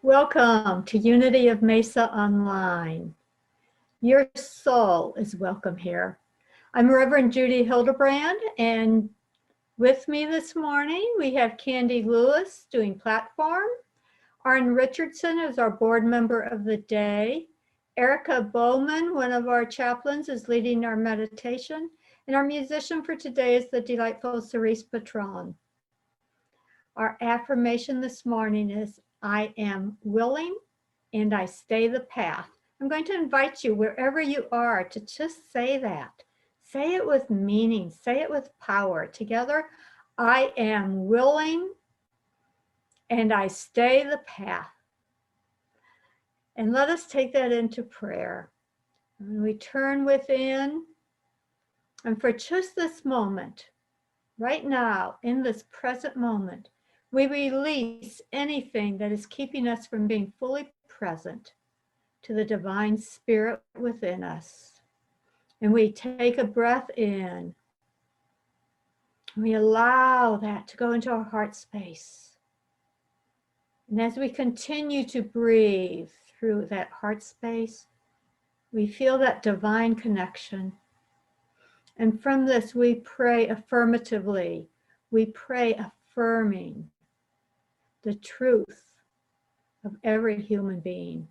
Welcome to Unity of Mesa Online. Your soul is welcome here. I'm Reverend Judy Hildebrand, and with me this morning we have Candy Lewis doing platform. Arn Richardson is our board member of the day. Erika Bowman, one of our chaplains, is leading our meditation. And our musician for today is the delightful Cerise Patron. Our affirmation this morning is, I am willing and I stay the path. I'm going to invite you wherever you are to just say that. Say it with meaning, say it with power. Together, I am willing and I stay the path. And let us take that into prayer. And we turn within, and for just this moment, right now, in this present moment, we release anything that is keeping us from being fully present to the divine spirit within us. And we take a breath in. We allow that to go into our heart space. And as we continue to breathe through that heart space, we feel that divine connection. And from this, we pray affirmatively. We pray affirming the truth of every human being.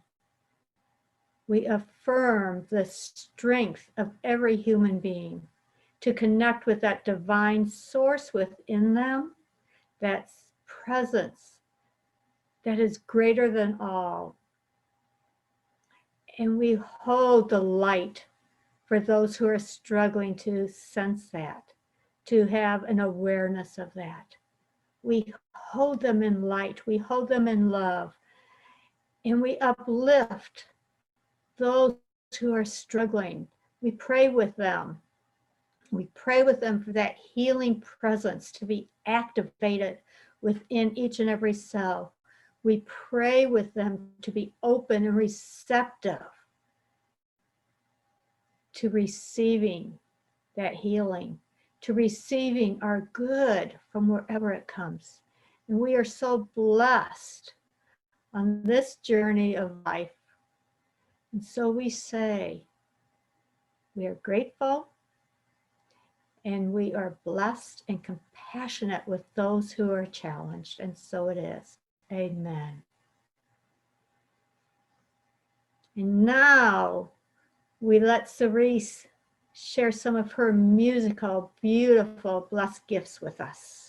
We affirm the strength of every human being to connect with that divine source within them, that presence that is greater than all. And we hold the light for those who are struggling to sense that, to have an awareness of that. We hold them in light, we hold them in love, and we uplift those who are struggling. We pray with them. We pray with them for that healing presence to be activated within each and every cell. We pray with them to be open and receptive to receiving that healing, to receiving our good from wherever it comes. And we are so blessed on this journey of life. And so we say, we are grateful and we are blessed and compassionate with those who are challenged. And so it is. Amen. And now we let Cerise share some of her musical, beautiful, blessed gifts with us.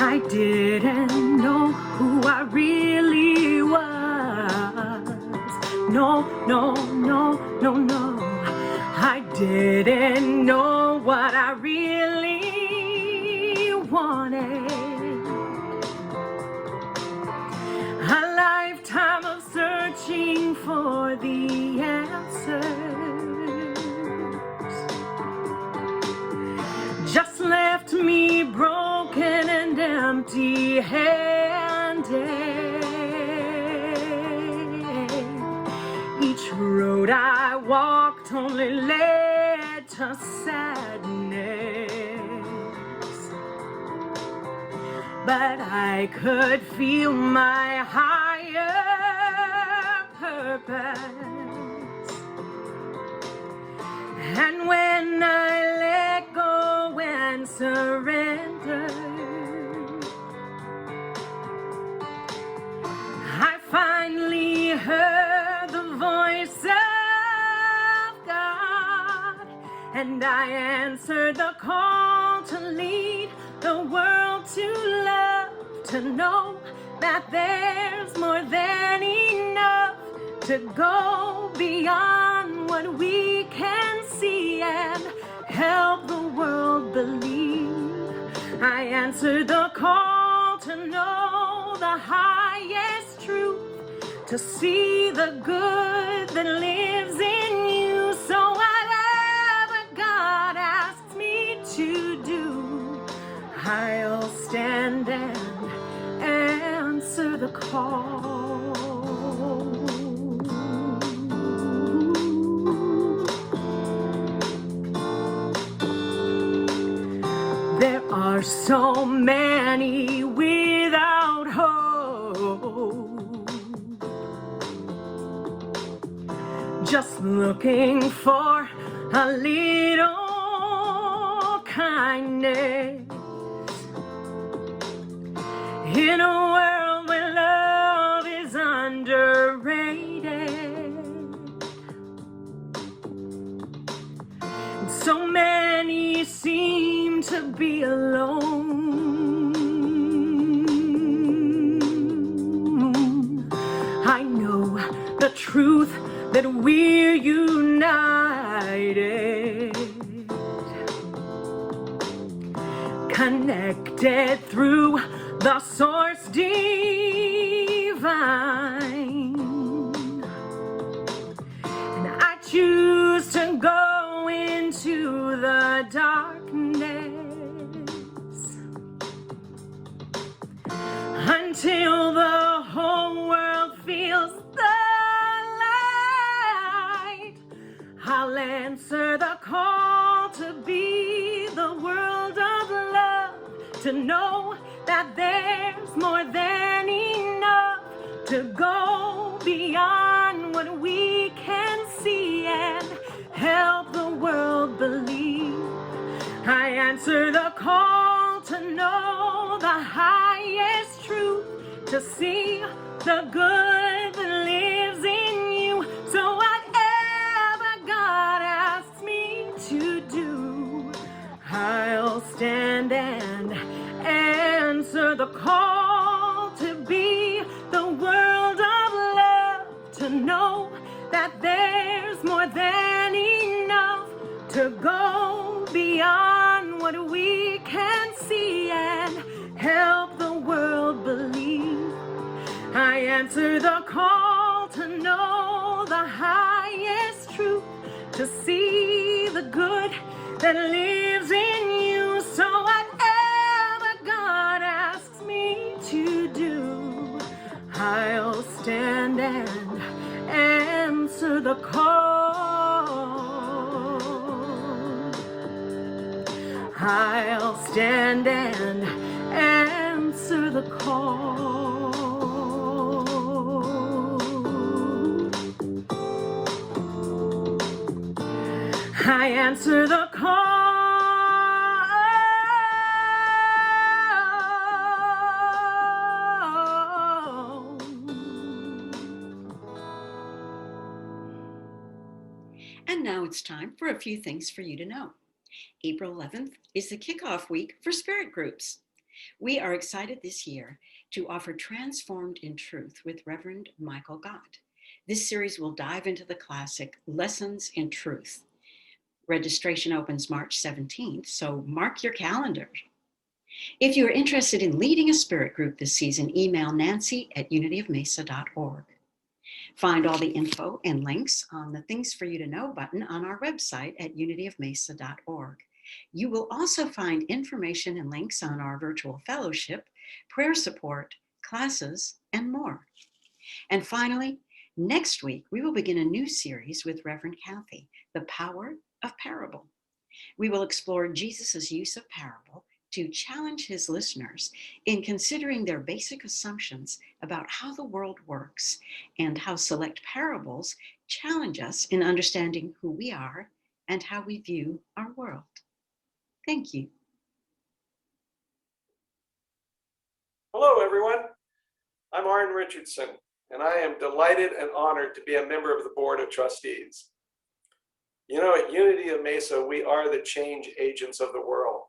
I didn't know who I really was. No, no, no, no, no. I didn't know what I really wanted. A lifetime of searching for the answers just left me broken and empty-handed. Each road I walked only led to sadness, but I could feel my higher purpose. And when I let go and surrender, I finally heard the voice of God, and I answered the call to lead the world to love, to know that there's more than enough, to go beyond what we can see and help the world believe. I answered the call to know the highest truth, to see the good that lives in you. So whatever God asks me to do, I are so many without hope, just looking for a little kindness in a world where love is underrated. So many seem to be alone. I know the truth that we're united, connected through the source divine. And I choose to go into the darkness until the whole world feels the light. I'll answer the call to be the world of love, to know that there's more than enough, to go beyond what we can see and help the world believe. I answer the call to know the highest truth, to see the good that lives in you. So whatever God asks me to do, I'll stand and answer the call to be the world of love, to know that there's more than enough, to go beyond what we can see and help the world believe. I answer the call to know the highest truth, to see the good that lives in you. So whatever God asks me to do, I'll stand and answer the call. I'll stand and answer the call. I answer the call. And now it's time for a few things for you to know. April 11th is the kickoff week for Spirit Groups. We are excited this year to offer Transformed in Truth with Reverend Michael Gott. This series will dive into the classic Lessons in Truth. Registration opens March 17th, so mark your calendar. If you are interested in leading a spirit group this season, email nancy@unityofmesa.org. Find all the info and links on the Things for You to Know button on our website at unityofmesa.org. You will also find information and links on our virtual fellowship, prayer support, classes, and more. And finally, next week, we will begin a new series with Reverend Kathy, The Power of Parable. We will explore Jesus' use of parable to challenge his listeners in considering their basic assumptions about how the world works and how select parables challenge us in understanding who we are and how we view our world. Thank you. Hello, everyone. I'm Arn Richardson, and I am delighted and honored to be a member of the Board of Trustees. You know, at Unity of Mesa, we are the change agents of the world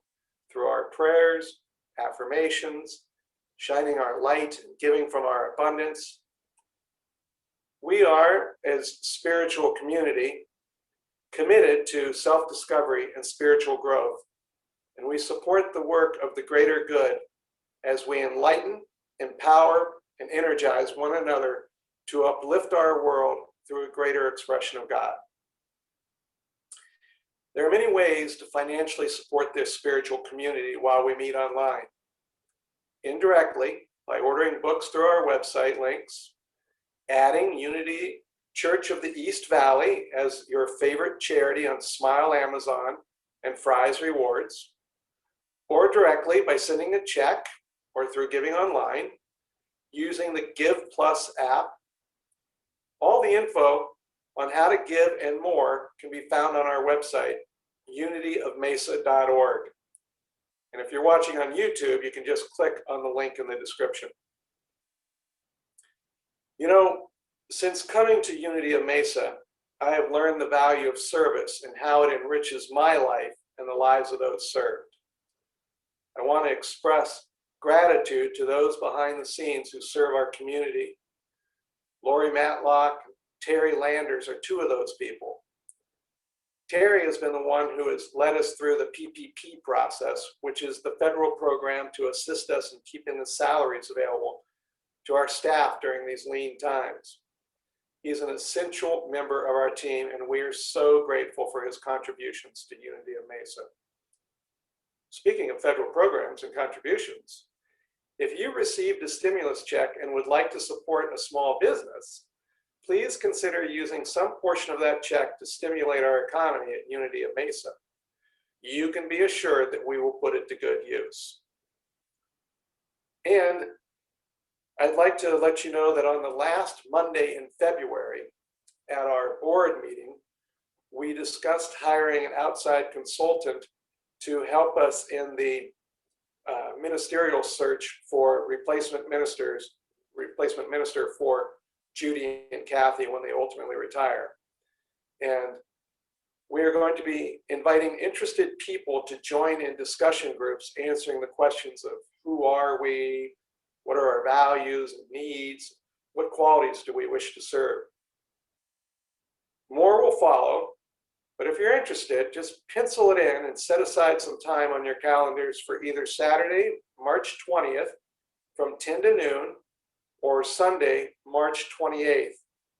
through our prayers, affirmations, shining our light, and giving from our abundance. We are, as spiritual community, committed to self-discovery and spiritual growth, and we support the work of the greater good as we enlighten, empower, and energize one another to uplift our world through a greater expression of God. There are many ways to financially support this spiritual community while we meet online. Indirectly, by ordering books through our website links, adding Unity Church of the East Valley as your favorite charity on Smile Amazon and Fry's Rewards, or directly by sending a check or through giving online using the Give Plus app. All the info on how to give and more can be found on our website, unityofmesa.org. And if you're watching on YouTube, you can just click on the link in the description. You know, since coming to Unity of Mesa, I have learned the value of service and how it enriches my life and the lives of those served. I want to express gratitude to those behind the scenes who serve our community. Lori Matlock and Terry Landers are two of those people. Terry has been the one who has led us through the PPP process, which is the federal program to assist us in keeping the salaries available to our staff during these lean times. He's an essential member of our team, and we are so grateful for his contributions to Unity of Mesa. Speaking of federal programs and contributions, if you received a stimulus check and would like to support a small business, please consider using some portion of that check to stimulate our economy at Unity of Mesa. You can be assured that we will put it to good use. And I'd like to let you know that on the last Monday in February at our board meeting, we discussed hiring an outside consultant to help us in the ministerial search for replacement minister for Judy and Kathy when they ultimately retire. And we are going to be inviting interested people to join in discussion groups answering the questions of who are we, what are our values and needs, what qualities do we wish to serve. More will follow, but if you're interested, just pencil it in and set aside some time on your calendars for either Saturday, March 20th from 10 to noon, or Sunday, March 28th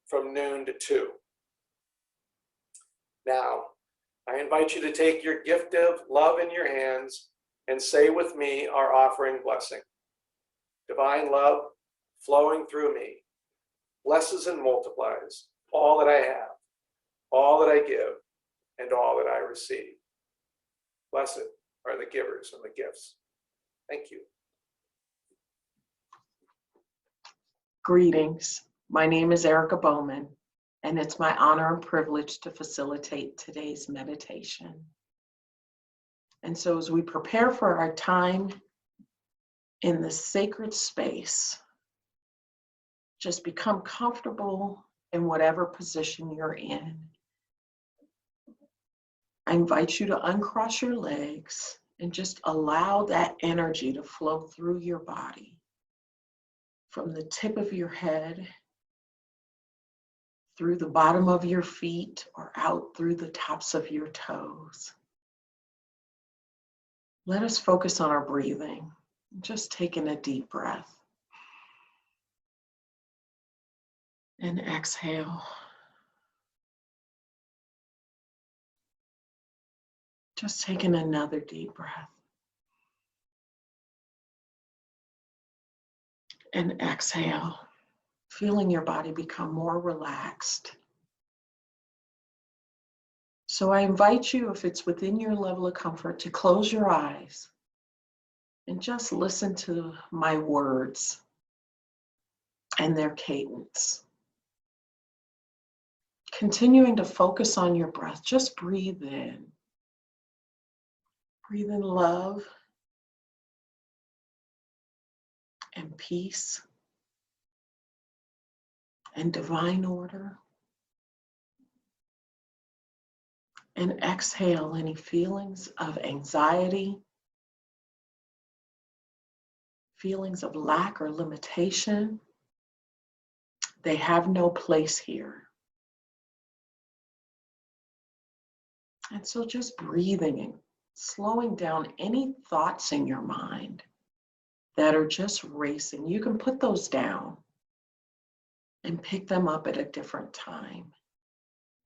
from noon to 2. Now, I invite you to take your gift of love in your hands and say with me our offering blessing. Divine love flowing through me, blesses and multiplies all that I have, all that I give, and all that I receive. Blessed are the givers and the gifts. Thank you. Greetings. My name is Erika Bowman, and it's my honor and privilege to facilitate today's meditation. And so as we prepare for our time in this sacred space, just become comfortable in whatever position you're in. I invite you to uncross your legs and just allow that energy to flow through your body. From the tip of your head, through the bottom of your feet, or out through the tops of your toes. Let us focus on our breathing. Just taking a deep breath. And exhale. Just taking another deep breath. And exhale, feeling your body become more relaxed. So I invite you, if it's within your level of comfort, to close your eyes and just listen to my words and their cadence. Continuing to focus on your breath, just breathe in. Breathe in love and peace and divine order. And exhale any feelings of anxiety, feelings of lack or limitation. They have no place here. And so just breathing and slowing down any thoughts in your mind that are just racing. You can put those down and pick them up at a different time.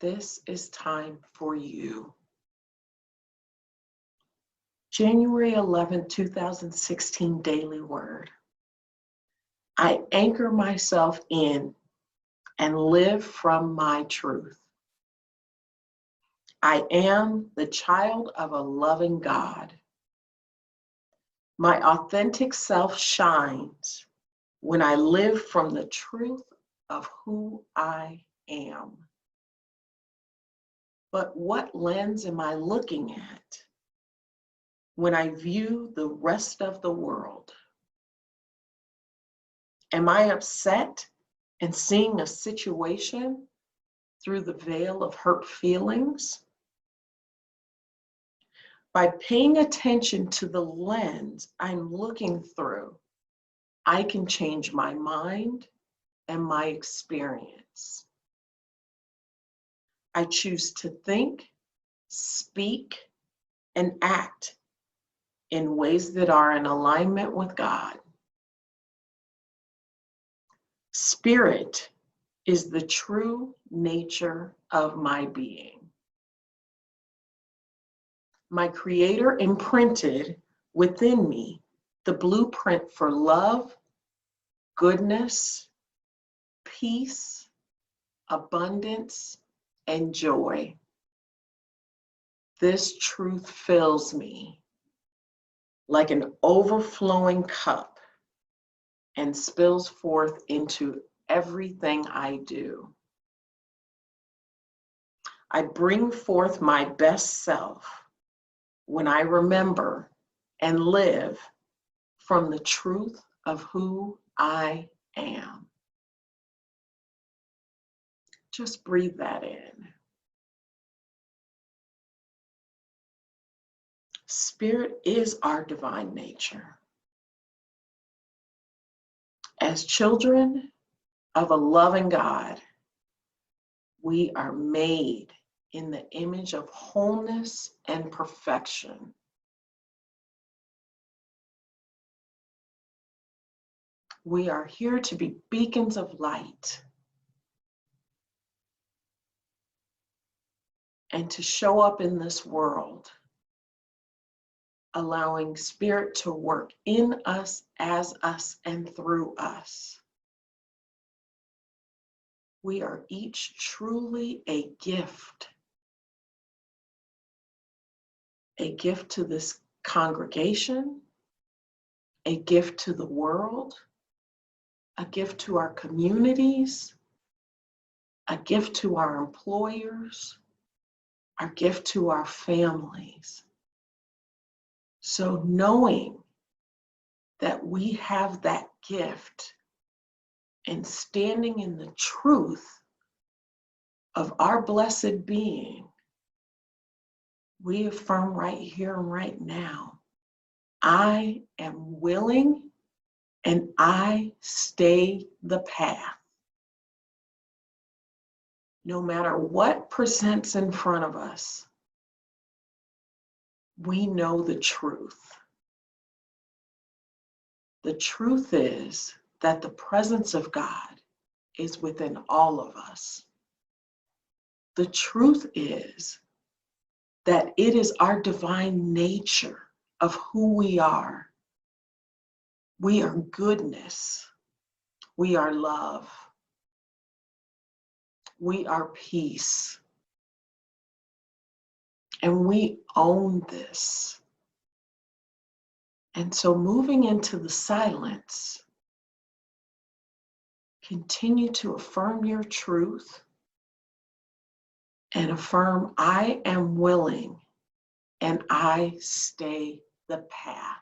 This is time for you. January 11, 2016 Daily Word. I anchor myself in and live from my truth. I am the child of a loving God. My authentic self shines when I live from the truth of who I am. But what lens am I looking at when I view the rest of the world? Am I upset and seeing a situation through the veil of hurt feelings? By paying attention to the lens I'm looking through, I can change my mind and my experience. I choose to think, speak, and act in ways that are in alignment with God. Spirit is the true nature of my being. My Creator imprinted within me the blueprint for love, goodness, peace, abundance, and joy. This truth fills me like an overflowing cup and spills forth into everything I do. I bring forth my best self when I remember and live from the truth of who I am. Just breathe that in. Spirit is our divine nature. As children of a loving God, we are made in the image of wholeness and perfection. We are here to be beacons of light and to show up in this world, allowing Spirit to work in us, as us, and through us. We are each truly a gift to this congregation, a gift to the world, a gift to our communities, a gift to our employers, a gift to our families. So knowing that we have that gift and standing in the truth of our blessed being, we affirm right here and right now, I am willing and I stay the path. No matter what presents in front of us, we know the truth. The truth is that the presence of God is within all of us. The truth is that it is our divine nature of who we are. We are goodness. We are love. We are peace. And we own this. And so moving into the silence, continue to affirm your truth and affirm, I am willing and I stay the path.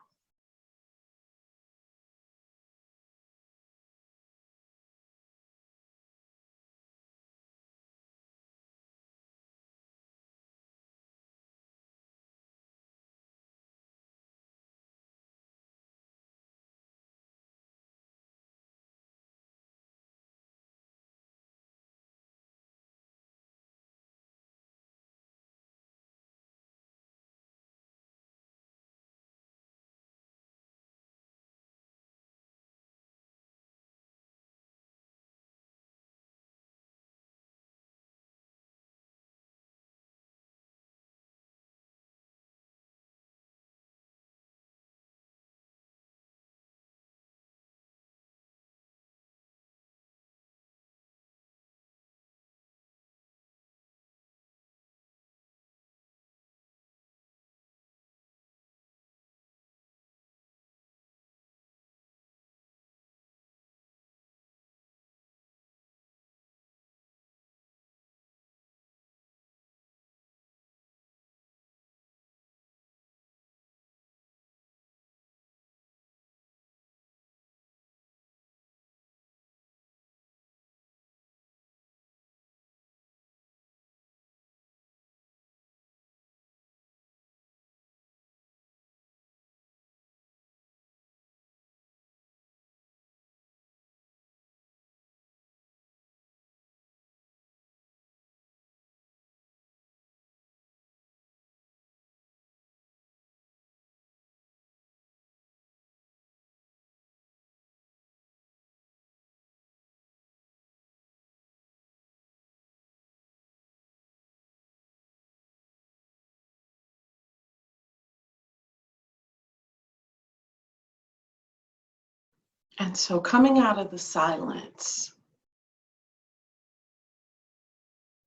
And so coming out of the silence,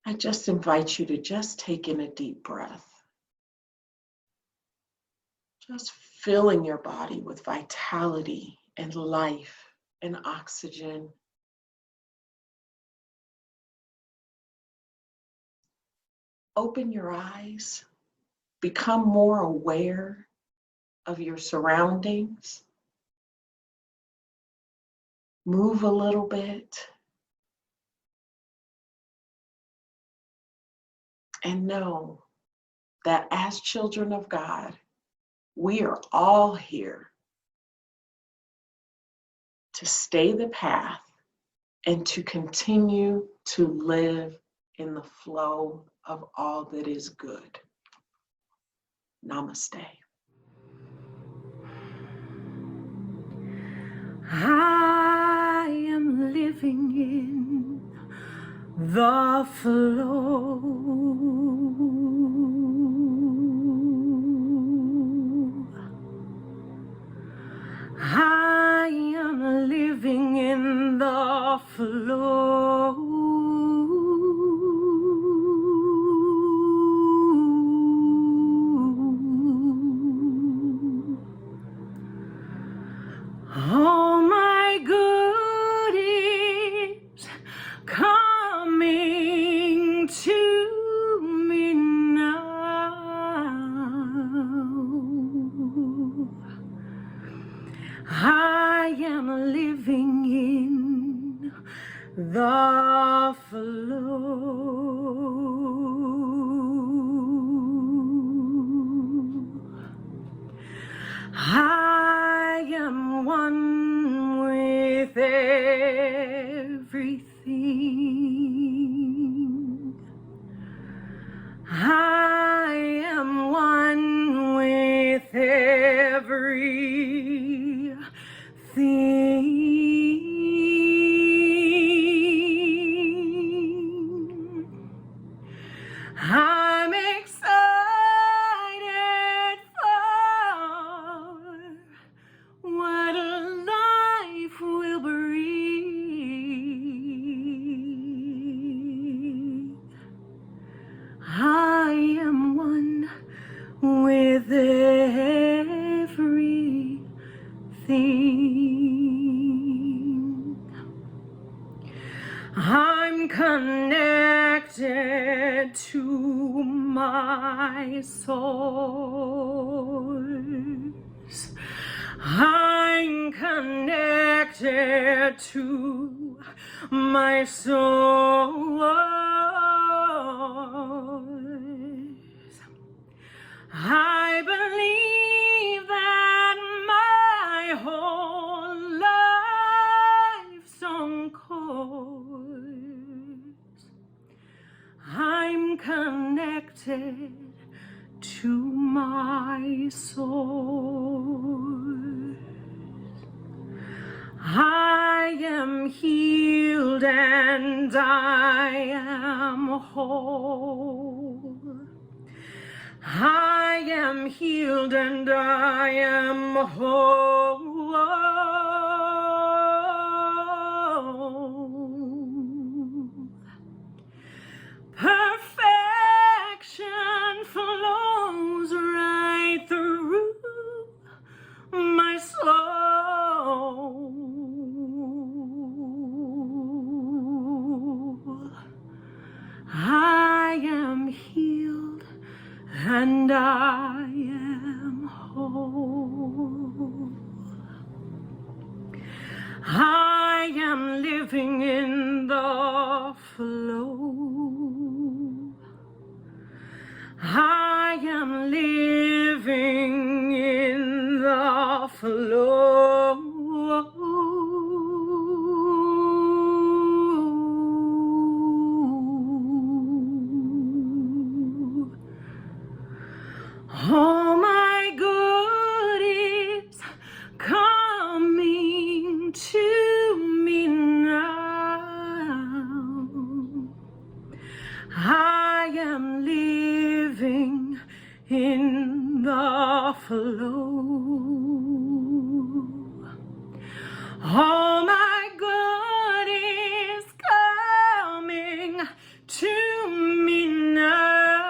I just invite you to just take in a deep breath. Just filling your body with vitality and life and oxygen. Open your eyes, become more aware of your surroundings. Move a little bit. And know that as children of God, we are all here to stay the path and to continue to live in the flow of all that is good. Namaste. I am living in the flow. I am living in the flow. All my goodies coming to me now. I am living in the flow. I am one with everything. I am one with everything. I'm excited for what life will bring. I am one with everything. I'm connected to my source. I'm connected to my source. I believe that my whole life's on course. I'm connected to my source. I am healed and I am whole. I am healed and I am whole. Perfection flows right through my soul. I am healed and I am whole. I am living in the flow. I am living in the flow. All my goodies coming to me now. I am living in the flow. All my good is coming to me now.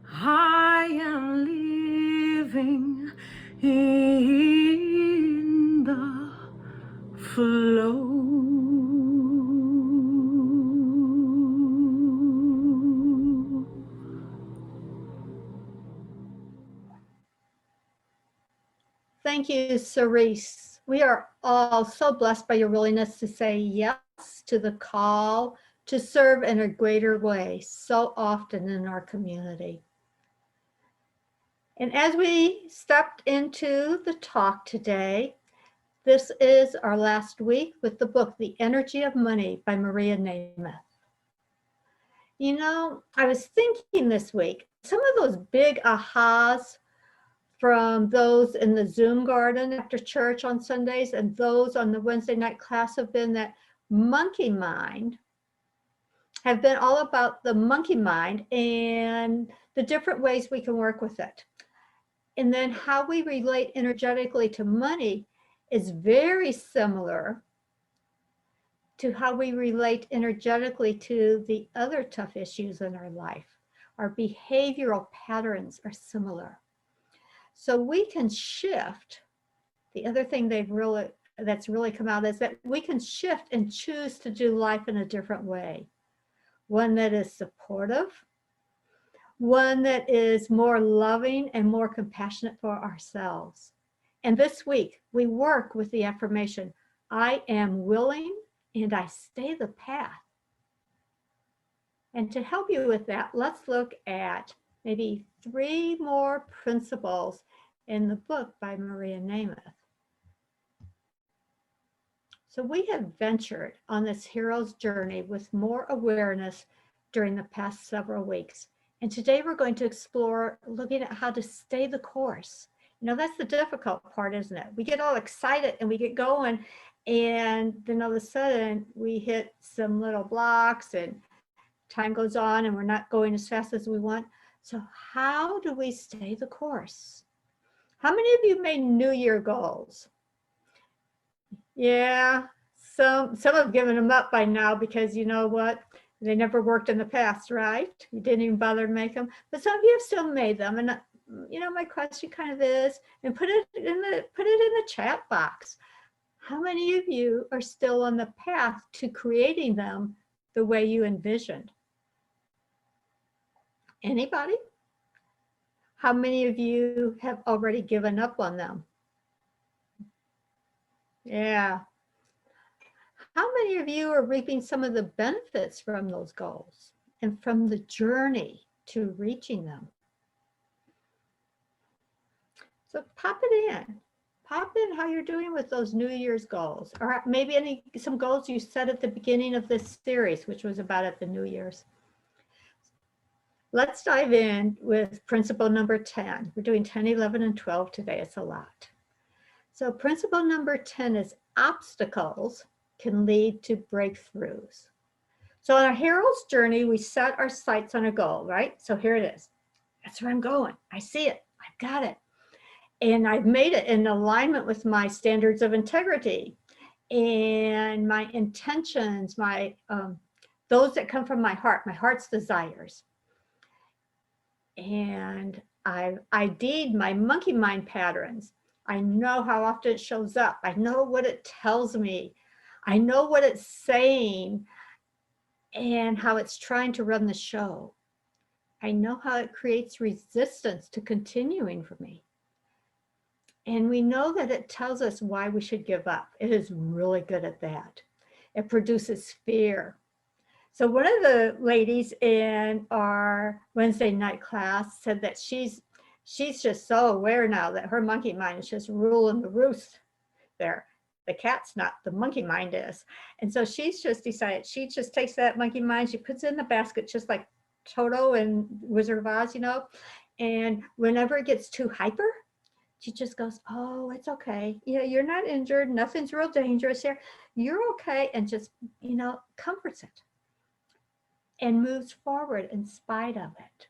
I am living in the flow. Thank you, Cerise. We are all so blessed by your willingness to say yes to the call to serve in a greater way so often in our community. And as we stepped into the talk today, this is our last week with the book, The Energy of Money by Maria Namath. You know, I was thinking this week, some of those big ahas from those in the Zoom garden after church on Sundays and those on the Wednesday night class have been that monkey mind, have been all about the monkey mind and the different ways we can work with it. And then how we relate energetically to money is very similar to how we relate energetically to the other tough issues in our life. Our behavioral patterns are similar. So we can shift. The other thing that's really come out is that we can shift and choose to do life in a different way. One that is supportive, one that is more loving and more compassionate for ourselves. And this week, we work with the affirmation, I am willing and I stay the path. And to help you with that, let's look at maybe 3 more principles in the book by Maria Namath. So we have ventured on this hero's journey with more awareness during the past several weeks. And today we're going to explore looking at how to stay the course. You know, that's the difficult part, isn't it? We get all excited and we get going, and then all of a sudden we hit some little blocks and time goes on and we're not going as fast as we want. So how do we stay the course? How many of you made New Year goals? Yeah, some have given them up by now because you know what? They never worked in the past, right? You didn't even bother to make them, but some of you have still made them. And you know, my question kind of is, and put it in the chat box. How many of you are still on the path to creating them the way you envisioned? Anybody? How many of you have already given up on them? Yeah. How many of you are reaping some of the benefits from those goals and from the journey to reaching them? So pop it in. Pop in how you're doing with those New Year's goals, or maybe some goals you set at the beginning of this series, which was about at the New Year's. Let's dive in with principle number 10. We're doing 10, 11, and 12 today. It's a lot. So principle number 10 is obstacles can lead to breakthroughs. So on our hero's journey, we set our sights on a goal, right? So here it is. That's where I'm going. I see it. I've got it. And I've made it in alignment with my standards of integrity and my intentions, those that come from my heart's desires. And I've ID'd my monkey mind patterns. I know how often it shows up. I know what it tells me. I know what it's saying and how it's trying to run the show. I know how it creates resistance to continuing for me. And we know that it tells us why we should give up. It is really good at that. It produces fear. So one of the ladies in our Wednesday night class said that she's just so aware now that her monkey mind is just ruling the roost there. The cat's not, the monkey mind is. And so she's just decided, she just takes that monkey mind, she puts it in the basket, just like Toto and Wizard of Oz, you know, and whenever it gets too hyper, she just goes, oh, it's okay. You know, you're not injured. Nothing's real dangerous here. You're okay. And just, you know, comforts it and moves forward in spite of it.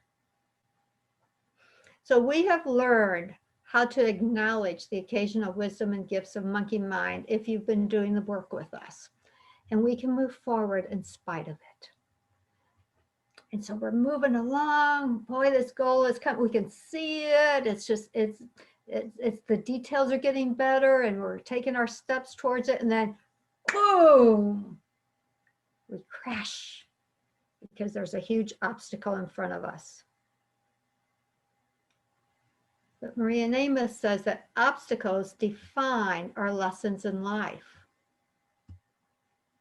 So we have learned how to acknowledge the occasional wisdom and gifts of monkey mind if you've been doing the work with us. And we can move forward in spite of it. And so we're moving along. Boy, this goal is coming. We can see it. It's just, it's the details are getting better and we're taking our steps towards it. And then boom, we crash because there's a huge obstacle in front of us. But Maria Namus says that obstacles define our lessons in life.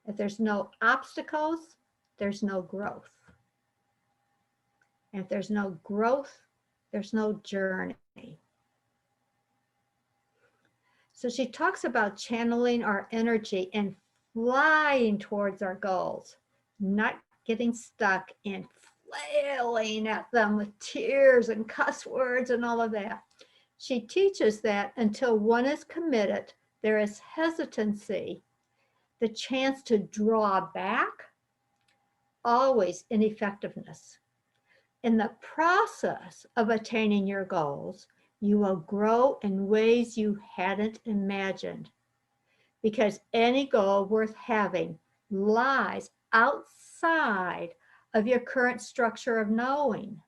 If there's no obstacles, there's no growth. And if there's no growth, there's no journey. So she talks about channeling our energy and flying towards our goals, not getting stuck and flailing at them with tears and cuss words and all of that. She teaches that until one is committed, there is hesitancy, the chance to draw back, always ineffectiveness. In the process of attaining your goals, you will grow in ways you hadn't imagined, because any goal worth having lies outside of your current structure of knowing.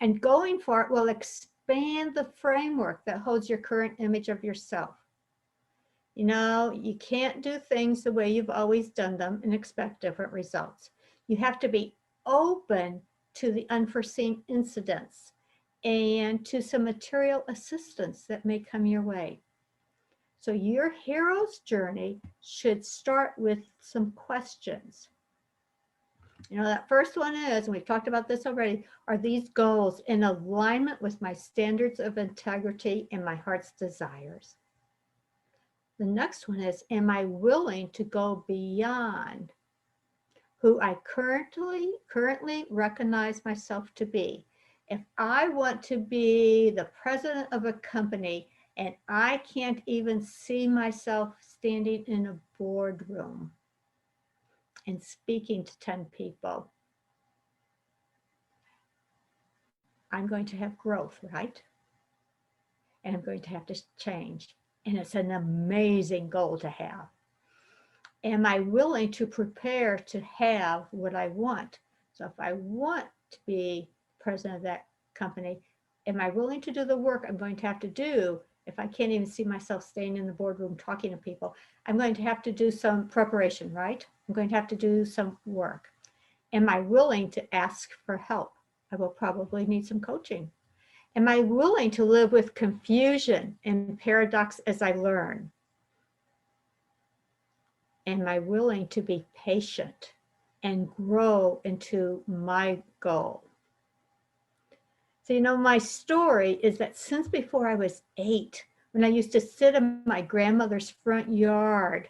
And going for it will expand the framework that holds your current image of yourself. You know, you can't do things the way you've always done them and expect different results. You have to be open to the unforeseen incidents and to some material assistance that may come your way. So your hero's journey should start with some questions. You know, that first one is, and we've talked about this already, are these goals in alignment with my standards of integrity and my heart's desires? The next one is, am I willing to go beyond who I currently recognize myself to be? If I want to be the president of a company and I can't even see myself standing in a boardroom and speaking to 10 people, I'm going to have growth, right? And I'm going to have to change. And it's an amazing goal to have. Am I willing to prepare to have what I want? So if I want to be president of that company, am I willing to do the work I'm going to have to do? If I can't even see myself staying in the boardroom talking to people, I'm going to have to do some preparation, right? I'm going to have to do some work. Am I willing to ask for help? I will probably need some coaching. Am I willing to live with confusion and paradox as I learn? Am I willing to be patient and grow into my goal? So, you know, my story is that since before I was 8, when I used to sit in my grandmother's front yard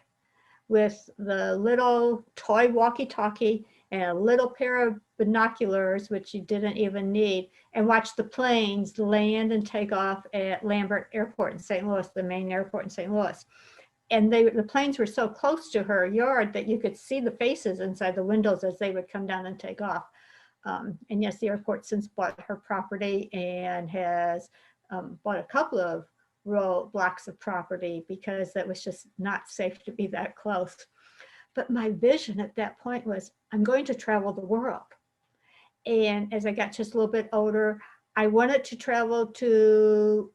with the little toy walkie-talkie and a little pair of binoculars, which you didn't even need, and watch the planes land and take off at Lambert Airport in St. Louis, the main airport in St. Louis. And the planes were so close to her yard that you could see the faces inside the windows as they would come down and take off. And yes, the airport since bought her property and has bought a couple of rural blocks of property because that was just not safe to be that close. But my vision at that point was, I'm going to travel the world. And as I got just a little bit older, I wanted to travel to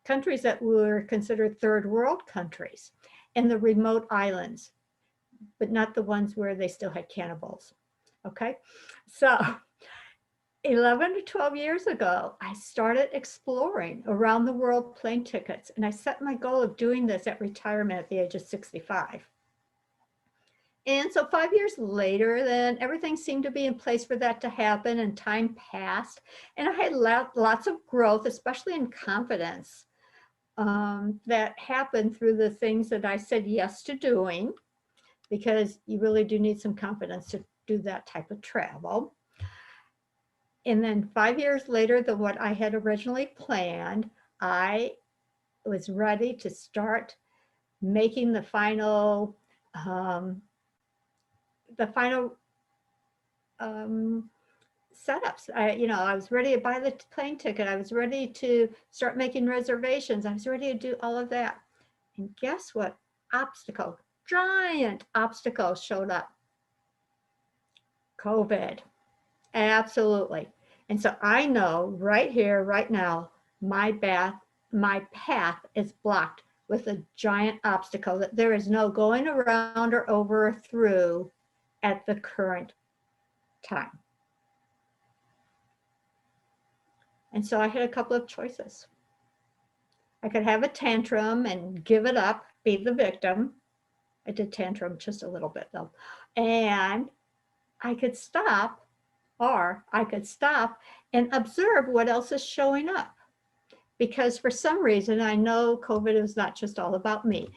countries that were considered third world countries and the remote islands, but not the ones where they still had cannibals. Okay, so 11 to 12 years ago, I started exploring around the world plane tickets, and I set my goal of doing this at retirement at the age of 65. And so 5 years later, then everything seemed to be in place for that to happen, and time passed, and I had lots of growth, especially in confidence, that happened through the things that I said yes to doing, because you really do need some confidence to do that type of travel. And then 5 years later than what I had originally planned, I was ready to start making the final setups. I was ready to buy the plane ticket. I was ready to start making reservations. I was ready to do all of that. And guess what? Giant obstacle showed up. COVID. Absolutely. And so I know right here, right now, my path is blocked with a giant obstacle that there is no going around or over or through at the current time. And so I had a couple of choices. I could have a tantrum and give it up, be the victim. I did tantrum just a little bit though. And I could stop, or I could stop and observe what else is showing up. Because for some reason, I know COVID is not just all about me,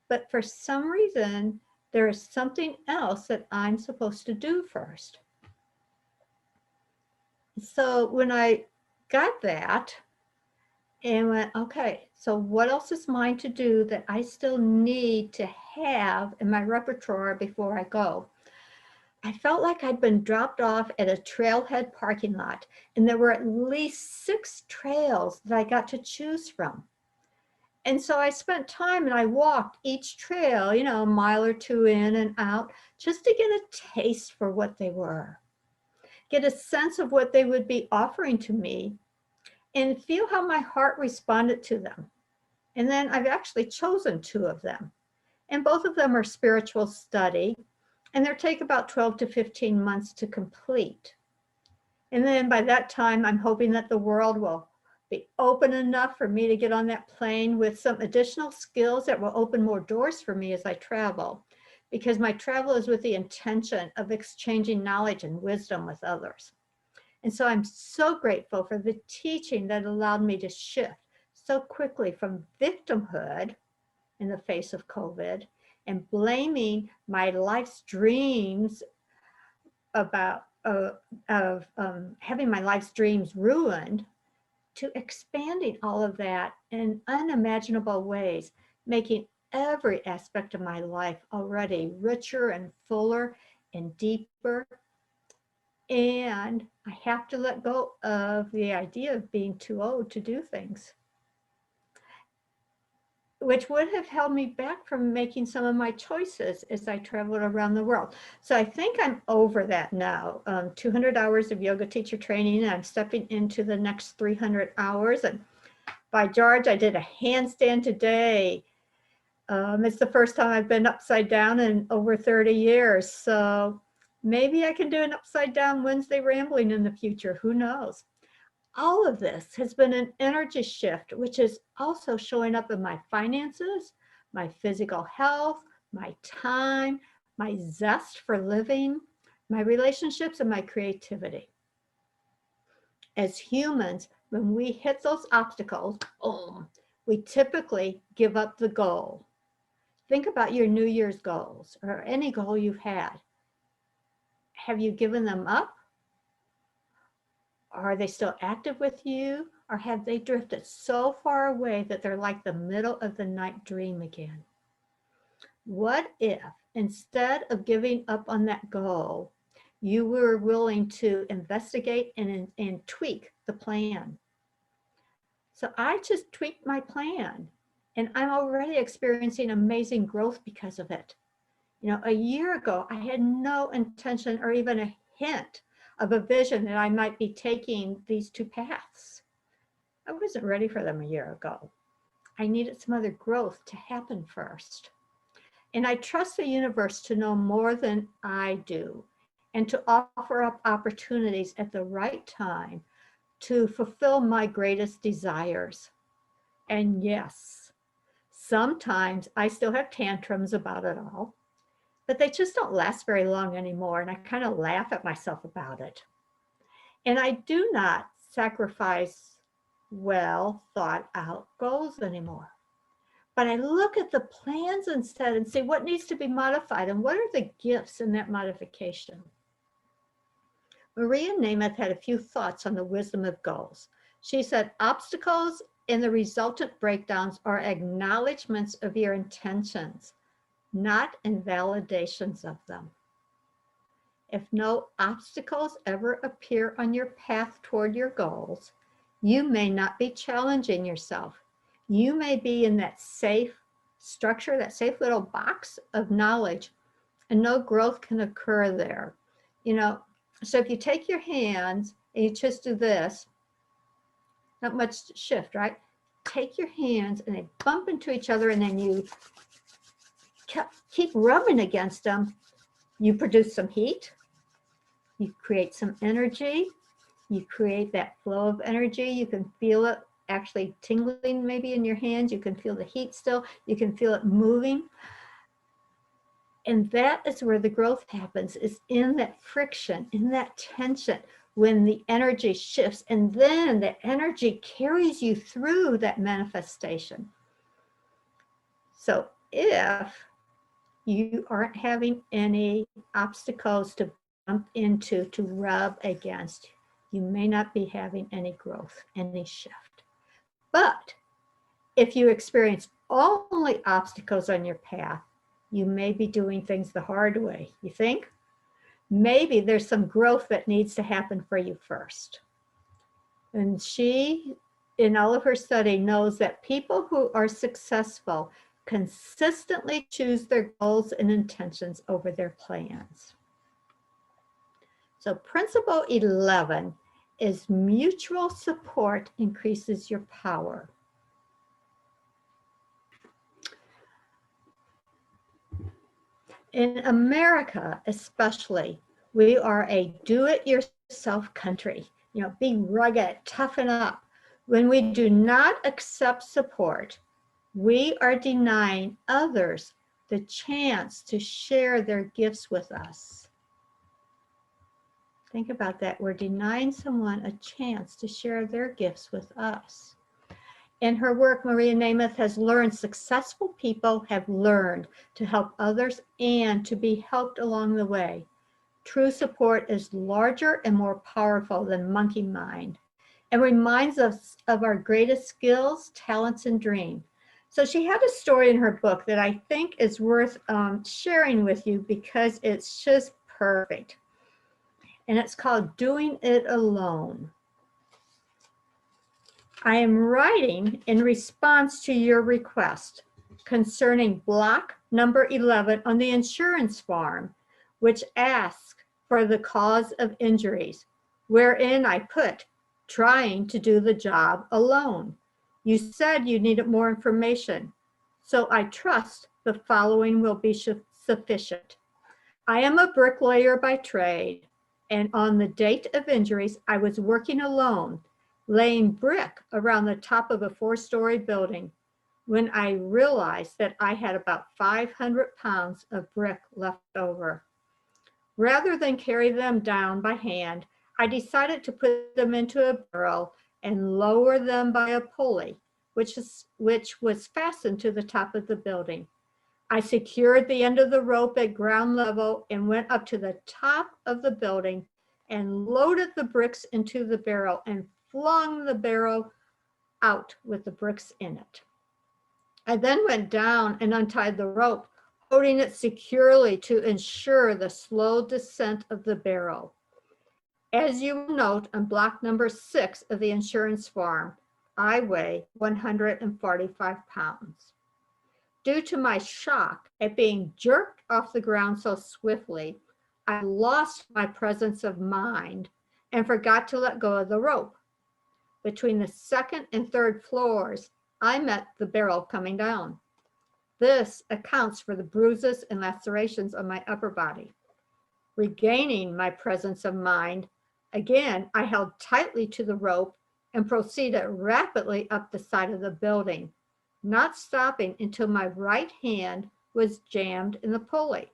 but for some reason, there is something else that I'm supposed to do first. So when I got that and went, okay, so what else is mine to do that I still need to have in my repertoire before I go? I felt like I'd been dropped off at a trailhead parking lot, and there were at least 6 trails that I got to choose from. And so I spent time and I walked each trail, a mile or 2 in and out, just to get a taste for what they were, get a sense of what they would be offering to me, and feel how my heart responded to them. And then I've actually chosen 2 of them. And both of them are spiritual study, and they take about 12 to 15 months to complete. And then by that time, I'm hoping that the world will be open enough for me to get on that plane with some additional skills that will open more doors for me as I travel, because my travel is with the intention of exchanging knowledge and wisdom with others. And so I'm so grateful for the teaching that allowed me to shift so quickly from victimhood in the face of COVID and blaming my life's dreams about having my life's dreams ruined, to expanding all of that in unimaginable ways, making every aspect of my life already richer and fuller and deeper. And I have to let go of the idea of being too old to do things, which would have held me back from making some of my choices as I traveled around the world. So I think I'm over that now. 200 hours of yoga teacher training, and I'm stepping into the next 300 hours. And by George, I did a handstand today. It's the first time I've been upside down in over 30 years. So maybe I can do an upside down Wednesday rambling in the future. Who knows? All of this has been an energy shift, which is also showing up in my finances, my physical health, my time, my zest for living, my relationships, and my creativity. As humans, when we hit those obstacles, we typically give up the goal. Think about your New Year's goals or any goal you've had. Have you given them up? Are they still active with you? Or have they drifted so far away that they're like the middle of the night dream again? What if, instead of giving up on that goal, you were willing to investigate and tweak the plan? So I just tweaked my plan, and I'm already experiencing amazing growth because of it. A year ago, I had no intention or even a hint of a vision that I might be taking these 2 paths. I wasn't ready for them a year ago. I needed some other growth to happen first. And I trust the universe to know more than I do, and to offer up opportunities at the right time to fulfill my greatest desires. And yes, sometimes I still have tantrums about it all, but they just don't last very long anymore. And I kind of laugh at myself about it. And I do not sacrifice well thought out goals anymore. But I look at the plans instead and say what needs to be modified and what are the gifts in that modification. Maria Namath had a few thoughts on the wisdom of goals. She said, obstacles and the resultant breakdowns are acknowledgments of your intentions, not invalidations of them. If no obstacles ever appear on your path toward your goals, you may not be challenging yourself. You may be in that safe structure, that safe little box of knowledge, and no growth can occur there. So if you take your hands and you just do this, not much shift, right? Take your hands and they bump into each other, and then you keep rubbing against them. You produce some heat, you create some energy, you create that flow of energy. You can feel it actually tingling maybe in your hands. You can feel the heat still. You can feel it moving. And that is where the growth happens, is in that friction, in that tension, when the energy shifts, and then the energy carries you through that manifestation. So if you aren't having any obstacles to bump into, to rub against, you may not be having any growth, any shift. But if you experience only obstacles on your path, you may be doing things the hard way. You think? Maybe there's some growth that needs to happen for you first. And she, in all of her study, knows that people who are successful consistently choose their goals and intentions over their plans. So principle 11 is mutual support increases your power. In America, especially, we are a do-it-yourself country. Be rugged, toughen up. When we do not accept support, we are denying others the chance to share their gifts with us. Think about that. We're denying someone a chance to share their gifts with us. In her work, Maria Nemeth has learned successful people have learned to help others and to be helped along the way. True support is larger and more powerful than monkey mind, and reminds us of our greatest skills, talents, and dreams. So she had a story in her book that I think is worth sharing with you because it's just perfect. And it's called Doing It Alone. I am writing in response to your request concerning block number 11 on the insurance form, which asks for the cause of injuries, wherein I put trying to do the job alone. You said you needed more information, so I trust the following will be sufficient. I am a bricklayer by trade, and on the date of injuries, I was working alone, laying brick around the top of a 4-story building, when I realized that I had about 500 pounds of brick left over. Rather than carry them down by hand, I decided to put them into a barrel and lower them by a pulley, which was fastened to the top of the building. I secured the end of the rope at ground level and went up to the top of the building and loaded the bricks into the barrel and flung the barrel out with the bricks in it. I then went down and untied the rope, holding it securely to ensure the slow descent of the barrel. As you will note on block number 6 of the insurance form, I weigh 145 pounds. Due to my shock at being jerked off the ground so swiftly, I lost my presence of mind and forgot to let go of the rope. Between the second and third floors, I met the barrel coming down. This accounts for the bruises and lacerations on my upper body. Regaining my presence of mind, again, I held tightly to the rope and proceeded rapidly up the side of the building, not stopping until my right hand was jammed in the pulley.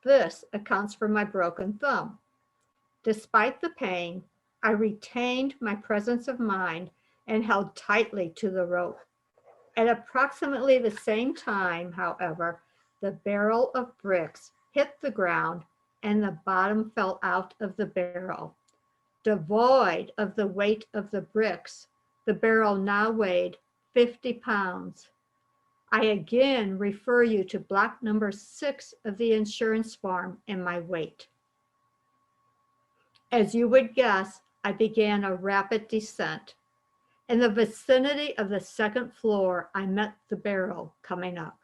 This accounts for my broken thumb. Despite the pain, I retained my presence of mind and held tightly to the rope. At approximately the same time, however, the barrel of bricks hit the ground and the bottom fell out of the barrel. Devoid of the weight of the bricks, the barrel now weighed 50 pounds. I again refer you to block number 6 of the insurance form and my weight. As you would guess, I began a rapid descent. In the vicinity of the second floor, I met the barrel coming up.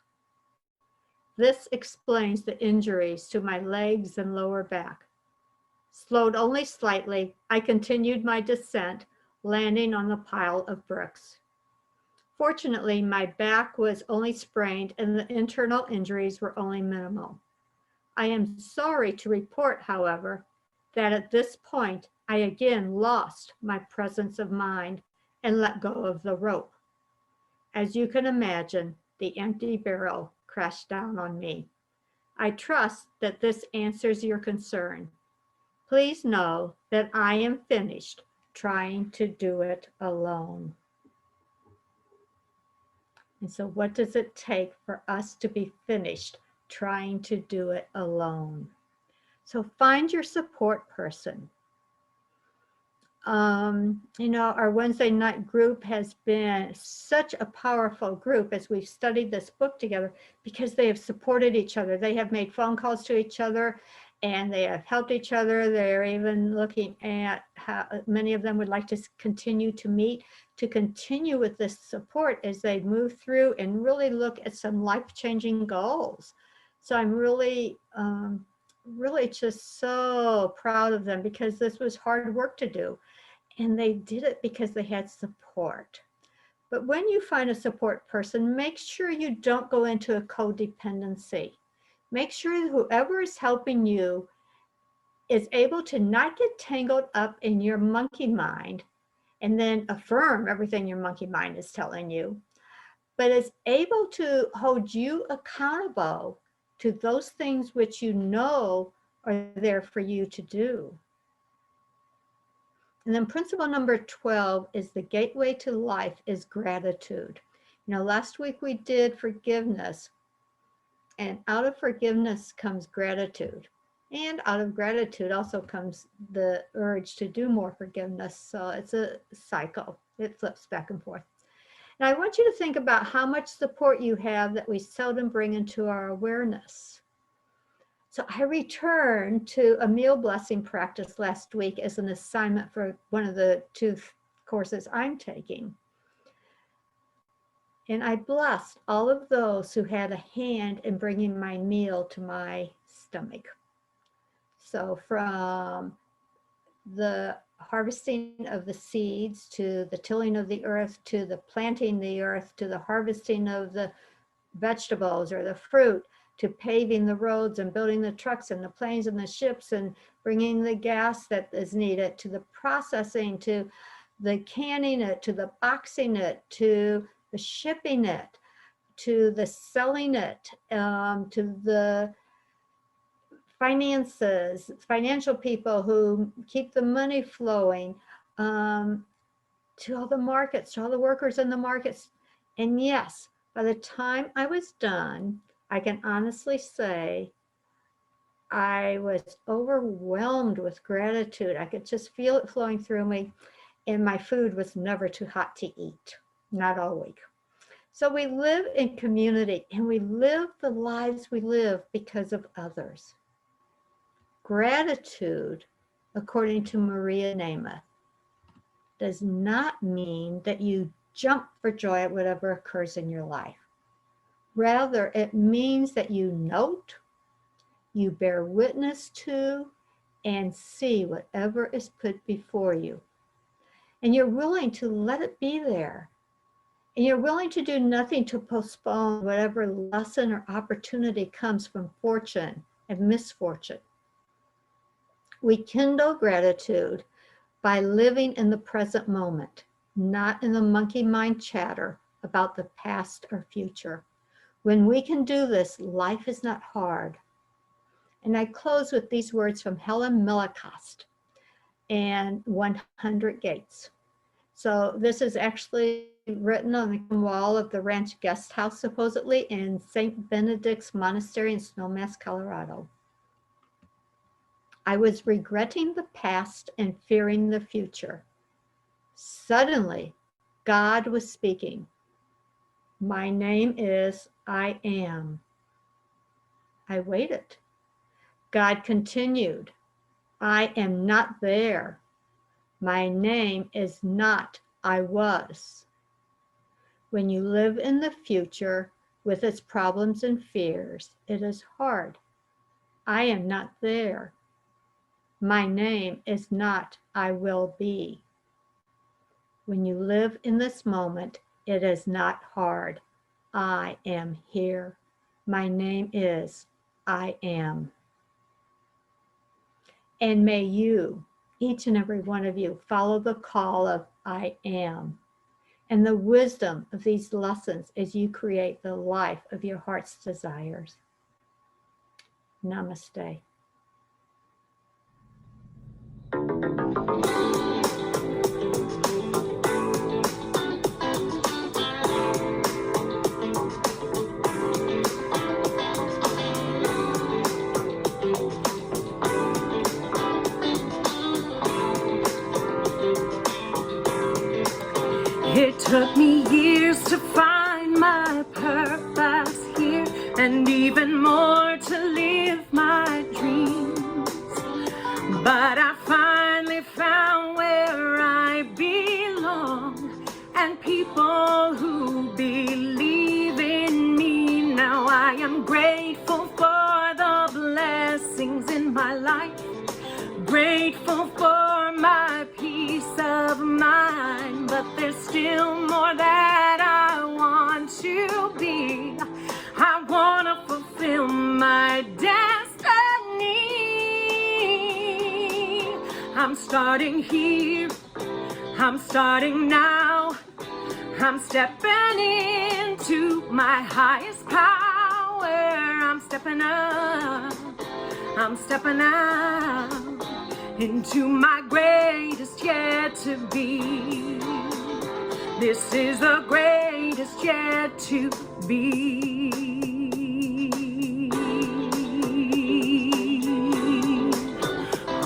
This explains the injuries to my legs and lower back. Slowed only slightly, I continued my descent, landing on the pile of bricks. Fortunately, my back was only sprained and the internal injuries were only minimal. I am sorry to report, however, that at this point, I again lost my presence of mind and let go of the rope. As you can imagine, the empty barrel crashed down on me. I trust that this answers your concern. Please know that I am finished trying to do it alone. And so what does it take for us to be finished trying to do it alone? So find your support person. Our Wednesday night group has been such a powerful group as we've studied this book together because they have supported each other. They have made phone calls to each other and they have helped each other. They're even looking at how many of them would like to continue to meet, to continue with this support as they move through and really look at some life-changing goals. So I'm really just so proud of them because this was hard work to do. And they did it because they had support. But when you find a support person, make sure you don't go into a codependency. Make sure whoever is helping you is able to not get tangled up in your monkey mind and then affirm everything your monkey mind is telling you, but is able to hold you accountable to those things which you know are there for you to do. And then principle number 12 is the gateway to life is gratitude. Last week we did forgiveness, and out of forgiveness comes gratitude. And out of gratitude also comes the urge to do more forgiveness. So it's a cycle. It flips back and forth. And I want you to think about how much support you have that we seldom bring into our awareness. So I returned to a meal blessing practice last week as an assignment for one of the 2 courses I'm taking. And I blessed all of those who had a hand in bringing my meal to my stomach. So from the harvesting of the seeds to the tilling of the earth to the planting the earth to the harvesting of the vegetables or the fruit, to paving the roads and building the trucks and the planes and the ships and bringing the gas that is needed, to the processing, to the canning it, to the boxing it, to the shipping it, to the selling it, to the finances, financial people who keep the money flowing, to all the markets, to all the workers in the markets. And yes, by the time I was done, I can honestly say I was overwhelmed with gratitude. I could just feel it flowing through me, and my food was never too hot to eat, not all week. So we live in community, and we live the lives we live because of others. Gratitude, according to Maria Namath, does not mean that you jump for joy at whatever occurs in your life. Rather, it means that you note, you bear witness to, and see whatever is put before you. And you're willing to let it be there. And you're willing to do nothing to postpone whatever lesson or opportunity comes from fortune and misfortune. We kindle gratitude by living in the present moment, not in the monkey mind chatter about the past or future. When we can do this, life is not hard. And I close with these words from Helen Millicost and 100 Gates. So this is actually written on the wall of the ranch guest house, supposedly in St. Benedict's Monastery in Snowmass, Colorado. I was regretting the past and fearing the future. Suddenly, God was speaking. My name is I Am. I waited. God continued. I am not there. My name is not I was. When you live in the future with its problems and fears, it is hard. I am not there. My name is not I will be. When you live in this moment, it is not hard. I am here. My name is I am. And may you, each and every one of you, follow the call of I am and the wisdom of these lessons as you create the life of your heart's desires. Namaste. It took me years to find my purpose here, and even more to live my dreams. But I finally found where I belong, and people who believe in me. Now I am grateful for the blessings in my life, grateful for my peace of mind, but there's still more that I want to be. I want to fulfill my destiny. I'm starting here, I'm starting now, I'm stepping into my highest power. I'm stepping up, I'm stepping out into my greatest yet to be. This is the greatest yet to be.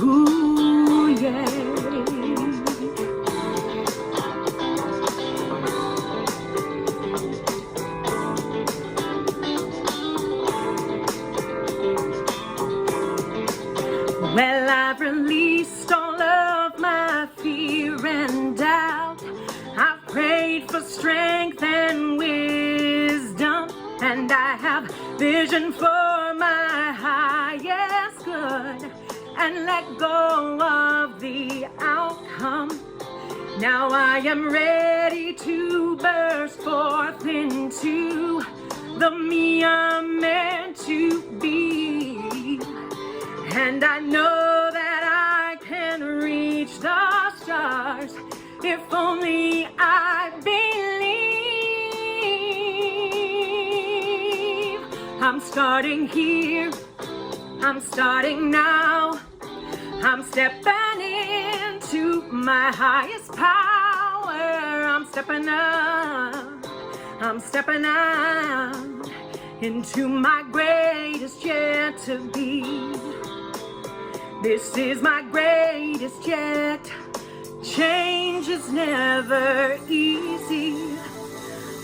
Ooh, yeah. Well, I've released all of my fear and doubt. I've prayed for strength and wisdom, and I have vision for my highest good, and let go of the outcome. Now I am ready to burst forth into the me I'm meant to be. And I know that I can reach the stars if only I believe. I'm starting here, I'm starting now, I'm stepping into my highest power. I'm stepping up, I'm stepping out into my greatest yet to be. This is my greatest yet. Change is never easy,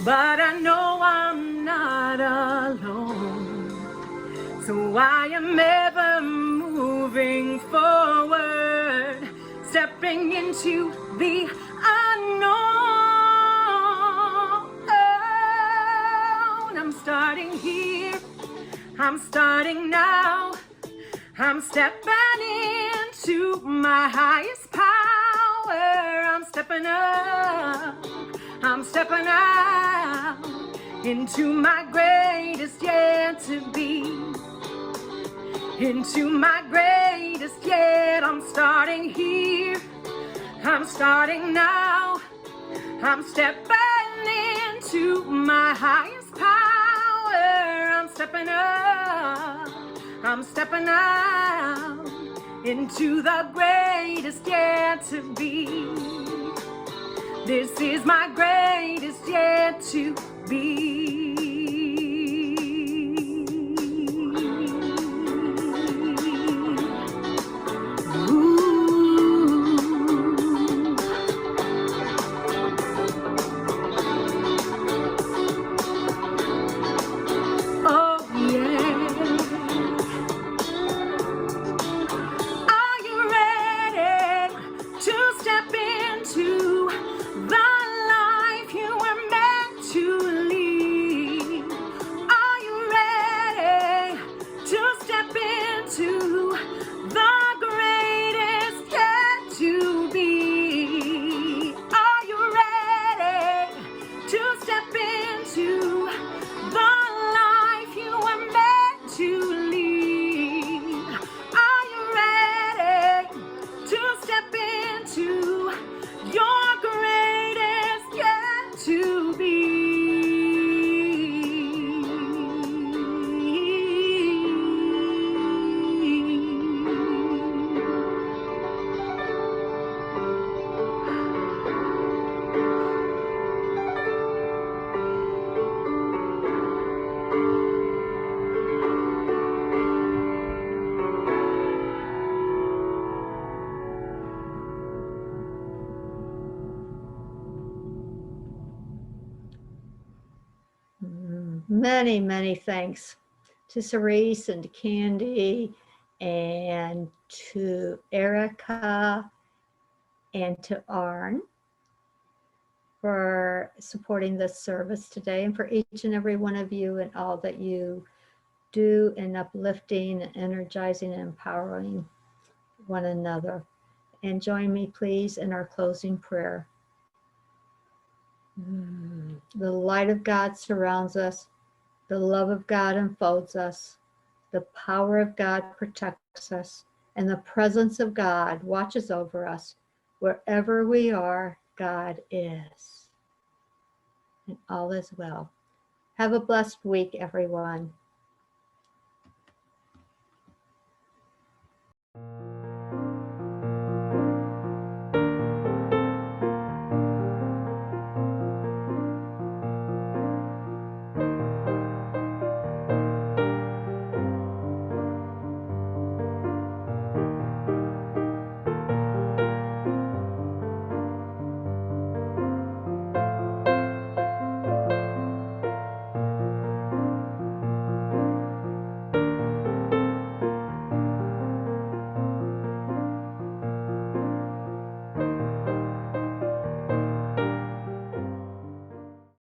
but I know I'm not alone. So I am ever moving forward, stepping into the unknown. I'm starting here, I'm starting now, I'm stepping into my highest power. I'm stepping up, I'm stepping out into my greatest yet to be. Into my greatest yet. I'm starting here, I'm starting now, I'm stepping into my highest power. I'm stepping up, I'm stepping out into the greatest yet to be. This is my greatest yet to be. Are you many, many thanks to Cerise and to Candy and to Erika and to Arn for supporting this service today, and for each and every one of you and all that you do in uplifting, energizing, and empowering one another. And join me, please, in our closing prayer. The light of God surrounds us. The love of God enfolds us. The power of God protects us. And the presence of God watches over us. Wherever we are, God is. And all is well. Have a blessed week, everyone.